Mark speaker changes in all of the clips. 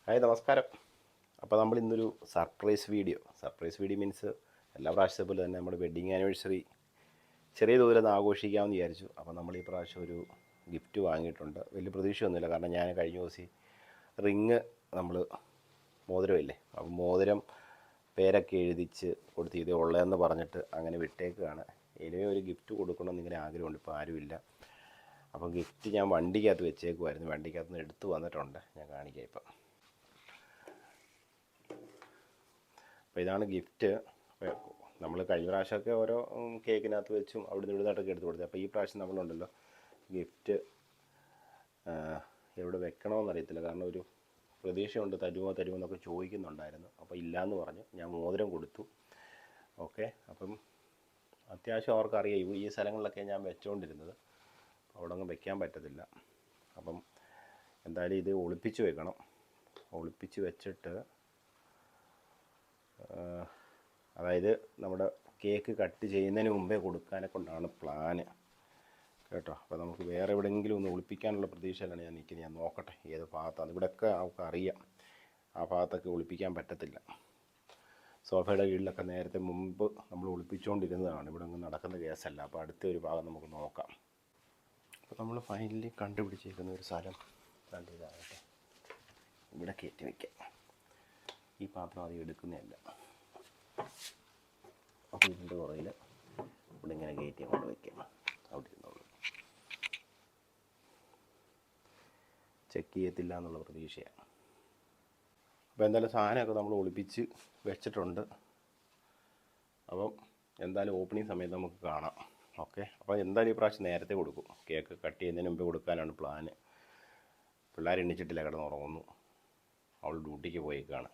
Speaker 1: Hi നമസ്കാരം. അപ്പോൾ നമ്മൾ ഇന്നൊരു സർപ്രൈസ് വീഡിയോ മീൻസ് എല്ലാ പ്രാവശ്യത്തെ പോലെ തന്നെ നമ്മുടെ വെഡ്ഡിങ് ആനിവേഴ്സറി ചെറിയ തോതിലൊന്ന് ആഘോഷിക്കാമെന്ന് വിചാരിച്ചു. അപ്പോൾ നമ്മൾ ഈ പ്രാവശ്യം ഒരു ഗിഫ്റ്റ് വാങ്ങിയിട്ടുണ്ട്. വലിയ പ്രതീക്ഷയൊന്നുമില്ല, കാരണം ഞാൻ കഴിഞ്ഞ ദിവസം റിങ് നമ്മൾ മോതിരമില്ലേ, അപ്പോൾ മോതിരം പേരൊക്കെ എഴുതിച്ച് കൊടുത്ത് ഇതേ ഉള്ളതെന്ന് പറഞ്ഞിട്ട് അങ്ങനെ വിട്ടേക്കുകയാണ്. എനിവേ ഒരു ഗിഫ്റ്റ് കൊടുക്കണമെന്ന് ഇങ്ങനെ ആഗ്രഹമുണ്ട്, ഇപ്പോൾ ആരുമില്ല. അപ്പോൾ ഗിഫ്റ്റ് ഞാൻ വണ്ടിക്കകത്ത് വെച്ചേക്കുമായിരുന്നു, വണ്ടിക്കകത്ത് നിന്ന് എടുത്ത് വന്നിട്ടുണ്ട്, ഞാൻ കാണിക്കാം ഇപ്പം. അപ്പോൾ ഇതാണ് ഗിഫ്റ്റ്. നമ്മൾ കഴിഞ്ഞ പ്രാവശ്യമൊക്കെ ഓരോ കേക്കിനകത്ത് വെച്ചും അവിടുന്ന് ഇവിടുന്നായിട്ടൊക്കെ എടുത്ത് കൊടുത്തത്. അപ്പോൾ ഈ പ്രാവശ്യം നമ്മളുണ്ടല്ലോ ഗിഫ്റ്റ് എവിടെ വെക്കണമെന്നറിയത്തില്ല, കാരണം ഒരു പ്രതീക്ഷയുണ്ട്, തരുമോ എന്നൊക്കെ ചോദിക്കുന്നുണ്ടായിരുന്നു. അപ്പോൾ ഇല്ലയെന്ന് പറഞ്ഞു, ഞാൻ മോതിരം കൊടുത്തു. ഓക്കെ, അപ്പം അത്യാവശ്യം അവർക്കറിയാം ഈ സ്ഥലങ്ങളിലൊക്കെ ഞാൻ വെച്ചുകൊണ്ടിരുന്നത്, അവിടെ ഒന്നും വെക്കാൻ പറ്റത്തില്ല. അപ്പം എന്തായാലും ഇത് ഒളിപ്പിച്ച് വെക്കണം. ഒളിപ്പിച്ച് വെച്ചിട്ട് അതായത് നമ്മുടെ കേക്ക് കട്ട് ചെയ്യുന്നതിന് മുമ്പേ കൊടുക്കാനെ കൊണ്ടാണ് പ്ലാന് കേട്ടോ. അപ്പോൾ നമുക്ക് വേറെ എവിടെയെങ്കിലും ഒന്ന് ഒളിപ്പിക്കാനുള്ള പ്രതീക്ഷയിലാണ് ഞാൻ നിൽക്കുന്നത്. ഞാൻ നോക്കട്ടെ ഏത് ഭാഗത്താണ്. ഇവിടെയൊക്കെ നമുക്ക് അറിയാം ആ ഭാഗത്തൊക്കെ ഒളിപ്പിക്കാൻ പറ്റത്തില്ല. സോഫയുടെ കീഴിലൊക്കെ നേരത്തെ മുമ്പ് നമ്മൾ ഒളിപ്പിച്ചുകൊണ്ടിരുന്നതാണ്, ഇവിടെ ഒന്നും നടക്കുന്ന കേസല്ല. അപ്പോൾ അടുത്ത ഒരു ഭാഗം നമുക്ക് നോക്കാം. അപ്പോൾ നമ്മൾ ഫൈനലി കണ്ടുപിടിച്ചേക്കുന്ന ഒരു സ്ഥലം കണ്ടിതാകട്ടെ, ഇവിടെ കയറ്റി വയ്ക്കാം. ഈ പാത്രം അധികം എടുക്കുന്നതല്ല. അപ്പോൾ ഇതിൻ്റെ പുറകിൽ ഇവിടെ ഇങ്ങനെ കയറ്റി കൊണ്ട് വയ്ക്കാം, അവിടെ ഇരുന്നുള്ളൂ. ചെക്ക് ചെയ്യത്തില്ല എന്നുള്ള പ്രതീക്ഷയാണ്. അപ്പോൾ എന്തായാലും സാധനമൊക്കെ നമ്മൾ ഒളിപ്പിച്ച് വെച്ചിട്ടുണ്ട്. അപ്പം എന്തായാലും ഓപ്പണിങ് സമയത്ത് നമുക്ക് കാണാം. ഓക്കെ, അപ്പോൾ എന്തായാലും ഈ പ്രാവശ്യം നേരത്തെ കൊടുക്കും. കേക്ക് കട്ട് ചെയ്യുന്നതിന് മുമ്പ് കൊടുക്കാനാണ് പ്ലാന്. പിള്ളേർ എണ്ണിച്ചിട്ടില്ല, കിടന്നുറങ്ങുന്നു. അവൾ ഡ്യൂട്ടിക്ക് പോയേക്കാണ്.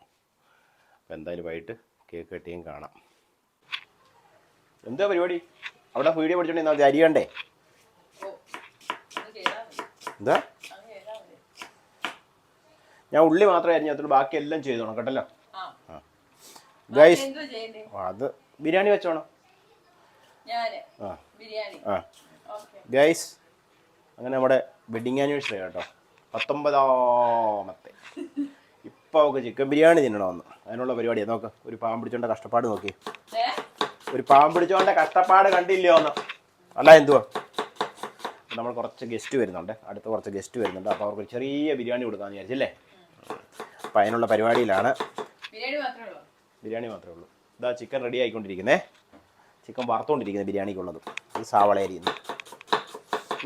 Speaker 1: അപ്പോൾ എന്തായാലും വൈകിട്ട് കേക്ക് കട്ടിയും കാണാം. എന്താ പരിപാടി? അവിടെ വീഡിയോ പഠിച്ചോണ്ടെങ്കിൽ അരിയണ്ടേ? എന്താ, ഞാൻ ഉള്ളി മാത്രമേ അരിഞ്ഞത്തുള്ളൂ, ബാക്കി എല്ലാം ചെയ്തോണം കേട്ടല്ലോ. ആ ഗൈസ്, അത് ബിരിയാണി വെച്ചോണം. ആ ഗൈസ്, അങ്ങനെ നമ്മുടെ വെഡിങ് ആനിവേഴ്സറി കേട്ടോ, 19ാമത്തെ. ഇപ്പോൾ അവൾക്ക് ചിക്കൻ ബിരിയാണി തിന്നണമെന്ന്, അതിനുള്ള പരിപാടിയാണ്. നോക്ക്, ഒരു പാവം പിടിച്ചോണ്ട കഷ്ടപ്പാട് നോക്കി, ഒരു പാവം പിടിച്ചോണ്ട കഷ്ടപ്പാട് കണ്ടില്ലയോ എന്ന്. അല്ല എന്തുവാ, നമ്മൾ കുറച്ച് ഗസ്റ്റ് വരുന്നുണ്ട്, അടുത്ത കുറച്ച് ഗസ്റ്റ് വരുന്നുണ്ട്. അപ്പോൾ അവർക്ക് ചെറിയ ബിരിയാണി കൊടുക്കാമെന്ന് വിചാരിച്ചല്ലേ. അപ്പോൾ അതിനുള്ള പരിപാടിയിലാണ്. ബിരിയാണി മാത്രമേ ഉള്ളൂ. ഇതാ ചിക്കൻ റെഡി ആയിക്കൊണ്ടിരിക്കുന്നേ, ചിക്കൻ വറുത്തുകൊണ്ടിരിക്കുന്നത് ബിരിയാണിക്കുള്ളത്. ഈ സാവള അരിയുന്നു.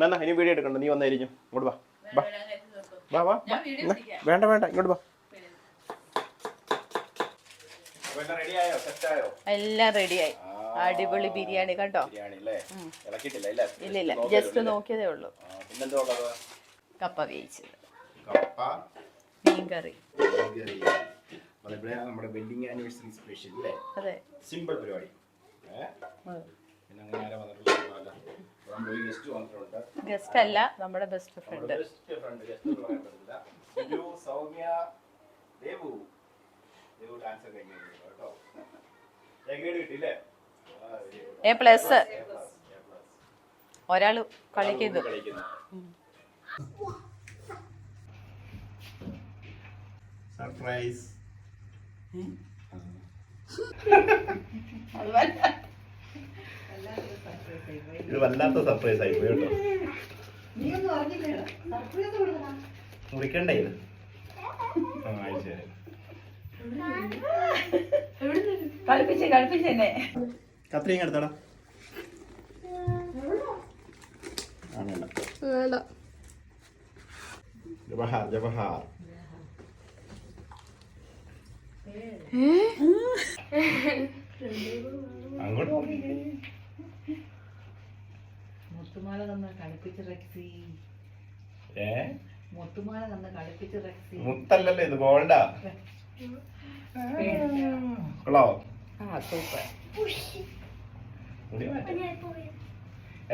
Speaker 1: എന്നാ ഇനി വീഡിയോ എടുക്കണ്ട, നീ വന്നരിഞ്ഞു ഇങ്ങോട്ട് വാ. വാ വാ, വേണ്ട ഇങ്ങോട്ട് വാ.
Speaker 2: എല്ലാം റെഡിയായി. അടിപൊളി ബിരിയാണി കണ്ടോ. ഇല്ല, ജസ്റ്റ് നോക്കിയതേ ഉള്ളൂ. കപ്പ വേവിച്ചത്, മീൻകറി.
Speaker 1: നമ്മുടെ വെഡിങ് ആനിവേഴ്സറി സ്പെഷ്യൽ അല്ലേ?
Speaker 2: അതെ,
Speaker 1: സിമ്പിൾ പരിപാടി.
Speaker 2: ഗസ്റ്റ് അല്ല, നമ്മുടെ ബെസ്റ്റ് ഫ്രണ്ട്. A+ ഒരാള് കളിക്കുന്നു.
Speaker 1: സർപ്രൈസ്. ഇത് വല്ലാത്ത സർപ്രൈസ് ആയി പോയി കേട്ടോ. മുറിക്കണ്ടേ ഇത്? ശരി,
Speaker 2: കളിപ്പിച്ചെന്നെ.
Speaker 1: കത്രിയും എടുത്തടാ. ജവഹർ ജവഹർ അങ്ങോട്ട്
Speaker 2: മുത്തുമാല തന്ന കളിപ്പിച്ച് റെക്സി. മുത്തുമാല തന്ന കളിപ്പിച്ച് റെക്സി.
Speaker 1: മുത്തല്ലല്ലോ ഇത്, ഗോൾഡാ. കൊള്ളോ?
Speaker 2: സൂപ്പർ.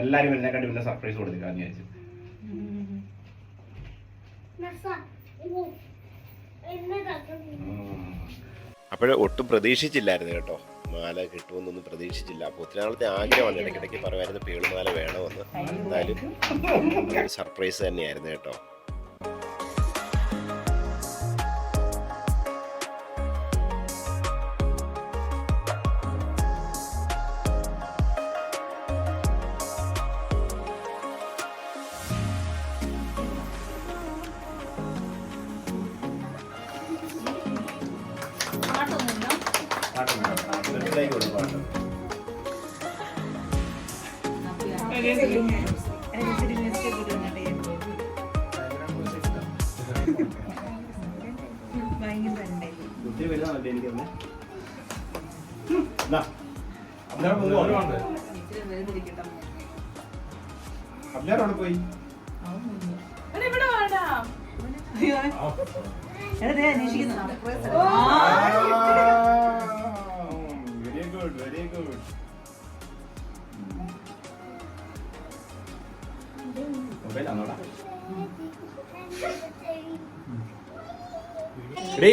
Speaker 1: എല്ലാരും എന്നെ കണ്ടി പിന്നെ സർപ്രൈസ് കൊടുത്തിക്കാന്ന് വിചാരിച്ചു. അപ്പോഴും ഒട്ടും പ്രതീക്ഷിച്ചില്ലായിരുന്നു കേട്ടോ, മാല കിട്ടുമെന്നൊന്നും പ്രതീക്ഷിച്ചില്ല. അപ്പോൾ ഒത്തിരി നാളത്തെ ആഗ്രഹമാണ്, ഇടയ്ക്കിടയ്ക്ക് പറയുമായിരുന്നു പേളുമാല വേണമെന്ന്. എന്തായാലും സർപ്രൈസ് തന്നെയായിരുന്നു കേട്ടോ. ഒത്തിരി വലുതാണല്ലേ എനിക്ക് അവിടെ പോയി very good very good.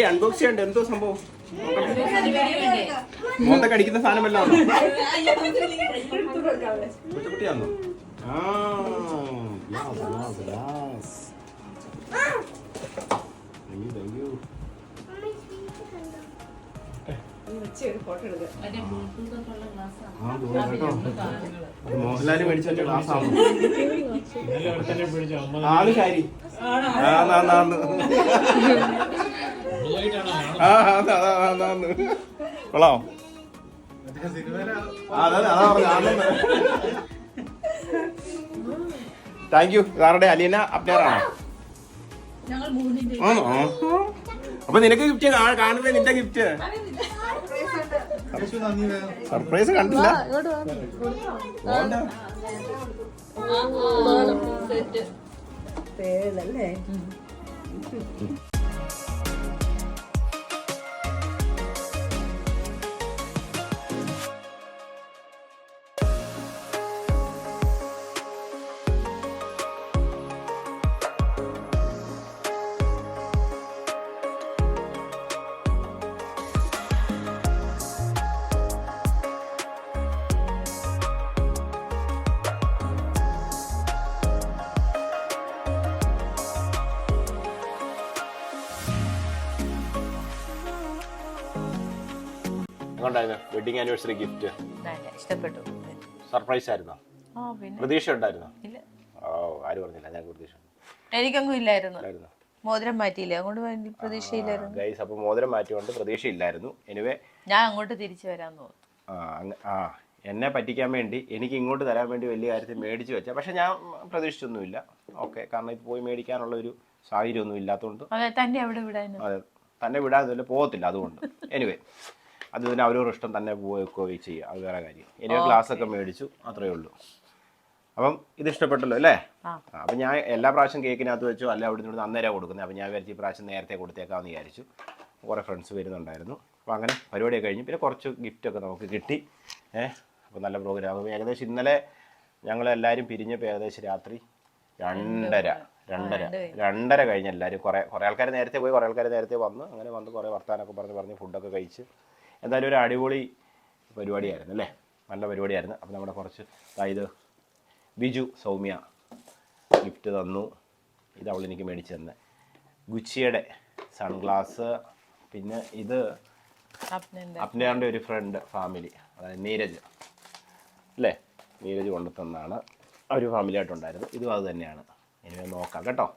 Speaker 1: Unbox ചെയ്യണ്ട എന്തോ സംഭവം മുഖത്തൊക്കെ അടിക്കുന്ന സാധനമല്ലോ കുട്ടിയാന്നോ? മോഹൻലാല് മേടിച്ച ഗ്ലാസ് ആണ് ആള് ശരി കൊള്ളാം. Thank you. സാറുടെ അലീന അപ്ഡേറാണോ? ആണോ? അപ്പൊ നിനക്ക് ഗിഫ്റ്റ് കാണുന്നത് നിന്റെ ഗിഫ്റ്റ് സർപ്രൈസ് കണ്ടില്ല. വെഡിങ് ആനിവേഴ്സറി ഗിഫ്റ്റ്
Speaker 2: ഇഷ്ടപ്പെട്ടു.
Speaker 1: സർപ്രൈസ് ആയിരുന്നോ? പ്രതീക്ഷ ഉണ്ടായിരുന്നോ? ആര് പറഞ്ഞില്ല? ഞാൻ പ്രതീക്ഷ
Speaker 2: എനിക്കൊന്നും ഇല്ലായിരുന്നു. മോതിരം മാറ്റിയില്ല, അങ്ങോട്ട് പ്രതീക്ഷയില്ലായിരുന്നു.
Speaker 1: ഗൈസ്, അപ്പോൾ മോതിരം മാറ്റിയോണ്ട് പ്രതീക്ഷയില്ലായിരുന്നു. എനിവേ
Speaker 2: ഞാൻ അങ്ങോട്ട് തിരിച്ചു വരാൻ തോന്നുന്നു.
Speaker 1: എന്നെ പറ്റിക്കാൻ വേണ്ടി എനിക്ക് ഇങ്ങോട്ട് തരാൻ വേണ്ടി വലിയ കാര്യത്തിൽ മേടിച്ചു വെച്ചാൽ, പക്ഷെ ഞാൻ പ്രതീക്ഷിച്ചൊന്നുമില്ല. ഓക്കെ, കാരണം ഇത് പോയി മേടിക്കാനുള്ള ഒരു സാഹചര്യമൊന്നും ഇല്ലാത്തതുകൊണ്ട്
Speaker 2: തന്നെ അവിടെ വിടാൻ,
Speaker 1: അതെ, തന്നെ വിടാതെ പോകത്തില്ല. അതുകൊണ്ട് എനിവേ അത് പിന്നെ അവരവരുടെ ഇഷ്ടം തന്നെ പോവുകയോ ചെയ്യുക, അത് വേറെ കാര്യം. എനിവേ ക്ലാസ്സൊക്കെ മേടിച്ചു, അത്രയേ ഉള്ളൂ. അപ്പം ഇത് ഇഷ്ടപ്പെട്ടല്ലോ അല്ലേ? അപ്പം ഞാൻ എല്ലാ പ്രാവശ്യം കേക്കിനകത്ത് വെച്ചോ അല്ല അവിടെ നിന്ന് അന്നേരം കൊടുക്കുന്നത്. അപ്പം ഞാൻ വിചാരിച്ചു ഈ പ്രാവശ്യം നേരത്തെ കൊടുത്തേക്കാമെന്ന് വിചാരിച്ചു. കുറേ ഫ്രണ്ട്സ് വരുന്നുണ്ടായിരുന്നു. അപ്പോൾ അങ്ങനെ പരിപാടിയൊക്കെ കഴിഞ്ഞു. പിന്നെ കുറച്ച് ഗിഫ്റ്റൊക്കെ നമുക്ക് കിട്ടി. അപ്പോൾ നല്ല പ്രോഗ്രാം. ഏകദേശം ഇന്നലെ ഞങ്ങളെല്ലാവരും പിരിഞ്ഞപ്പോൾ ഏകദേശം രാത്രി 2:30 കഴിഞ്ഞ് എല്ലാവരും കുറേ ആൾക്കാർ നേരത്തെ പോയി, കുറേ ആൾക്കാർ നേരത്തെ വന്നു. അങ്ങനെ വന്ന് കുറേ വർത്താനൊക്കെ പറഞ്ഞ് ഫുഡൊക്കെ കഴിച്ച് എന്തായാലും ഒരു അടിപൊളി പരിപാടിയായിരുന്നു അല്ലേ? നല്ല പരിപാടിയായിരുന്നു. അപ്പോൾ നമ്മുടെ കുറച്ച് ഇത് ബിജു സൗമ്യ ഗിഫ്റ്റ് തന്നു. ഇത് അവളെനിക്ക് മേടിച്ച് തന്നെ ഗുച്ചിയുടെ സൺഗ്ലാസ്. പിന്നെ ഇത് അപ്നേറിൻ്റെ ഒരു ഫ്രണ്ട് ഫാമിലി, അതായത് നീരജ് അല്ലേ? നീരജ് കൊണ്ടു തന്നാണ്. ഒരു ഫാമിലി ആയിട്ടുണ്ടായിരുന്നു. ഇതും അത് തന്നെയാണ്. ഇനി നോക്കാം കേട്ടോ.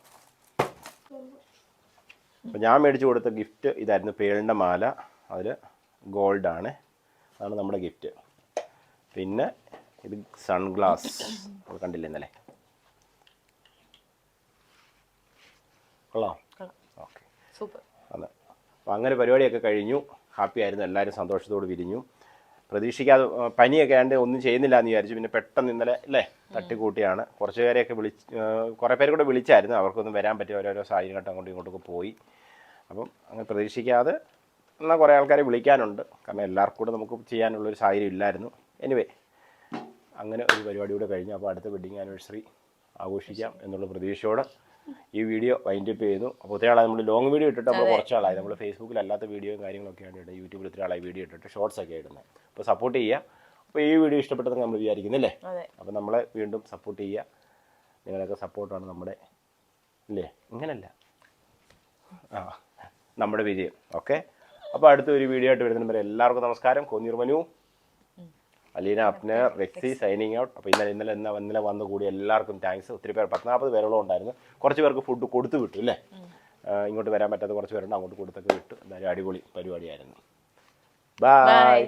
Speaker 1: അപ്പോൾ ഞാൻ മേടിച്ച് കൊടുത്ത ഗിഫ്റ്റ് ഇതായിരുന്നു, പേളിൻ്റെ മാല. അതിൽ ഗോൾഡാണ്. അതാണ് നമ്മുടെ ഗിഫ്റ്റ്. പിന്നെ ഇത് സൺഗ്ലാസ് കണ്ടില്ലേ ഇന്നലെ? കൊള്ളാം. Okay,
Speaker 2: super.
Speaker 1: അതെ. അപ്പോൾ അങ്ങനെ പരിപാടിയൊക്കെ കഴിഞ്ഞു. ഹാപ്പി ആയിരുന്നു. എല്ലാവരും സന്തോഷത്തോട് പിരിഞ്ഞു. പ്രതീക്ഷിക്കാതെ പനിയൊക്കെ ആണ്ട് ഒന്നും ചെയ്യുന്നില്ല എന്ന് വിചാരിച്ചു. പിന്നെ പെട്ടെന്ന് ഇന്നലെ അല്ലേ തട്ടിക്കൂട്ടിയാണ്. കുറച്ച് പേരെയൊക്കെ കുറേ പേര് കൂടെ വിളിച്ചായിരുന്നു. അവർക്കൊന്നും വരാൻ പറ്റിയ ഓരോരോ സാഹചര്യമായിട്ട് അങ്ങോട്ടും ഇങ്ങോട്ടൊക്കെ പോയി. അപ്പം അങ്ങനെ പ്രതീക്ഷിക്കാതെ എന്നാൽ കുറേ ആൾക്കാരെ വിളിക്കാനുണ്ട്. കാരണം എല്ലാവർക്കും കൂടെ നമുക്ക് ചെയ്യാനുള്ളൊരു സാഹചര്യം ഇല്ലായിരുന്നു. എനിവേ അങ്ങനെ ഒരു പരിപാടി കൂടെ കഴിഞ്ഞു. അപ്പോൾ അടുത്ത വെഡിങ് ആനിവേഴ്സറി ആഘോഷിക്കാം എന്നുള്ള പ്രതീക്ഷയോടെ ഈ വീഡിയോ വൈൻഡപ്പ് ചെയ്യുന്നു. അപ്പോൾ ഒത്തിരി ആളായി നമ്മൾ ലോങ് വീഡിയോ ഇട്ടിട്ട് നമ്മൾ കുറച്ച് ആളായി നമ്മൾ ഫേസ്ബുക്കിൽ അല്ലാത്ത വീഡിയോയും കാര്യങ്ങളൊക്കെയാണ് ഇടുന്നത്. യൂട്യൂബിൽ ഒത്തിരി ആളായി വീഡിയോ ഇട്ടിട്ട് ഷോർട്സ് ഒക്കെ ഇടുന്നത്. അപ്പോൾ സപ്പോർട്ട് ചെയ്യുക. അപ്പോൾ ഈ വീഡിയോ ഇഷ്ടപ്പെട്ടെന്ന് നമ്മൾ വിചാരിക്കുന്നില്ലേ? അപ്പോൾ നമ്മളെ വീണ്ടും സപ്പോർട്ട് ചെയ്യുക. നിങ്ങളൊക്കെ സപ്പോർട്ടാണ് നമ്മുടെ ഇല്ലേ? ഇങ്ങനല്ല നമ്മുടെ വിജയം. ഓക്കെ, അപ്പോൾ അടുത്തൊരു വീഡിയോ ആയിട്ട് വരുന്നവരെ എല്ലാവർക്കും നമസ്കാരം. കോന്നൂർ മനു, അലീന അപ്നേർ, റെക്സി സൈനിങ് ഔട്ട്. അപ്പോൾ ഇന്നലെ വന്നു കൂടി എല്ലാവർക്കും താങ്ക്സ്. ഒത്തിരി പേർ 40 പേരോളം ഉണ്ടായിരുന്നു. കുറച്ച് പേർക്ക് ഫുഡ് കൊടുത്തു വിട്ടു അല്ലേ? ഇങ്ങോട്ട് വരാൻ പറ്റാത്ത കുറച്ച് പേരുണ്ട്, അങ്ങോട്ട് കൊടുത്തൊക്കെ വിട്ടു. എന്തായാലും അടിപൊളി പരിപാടിയായിരുന്നു. Bye
Speaker 2: bye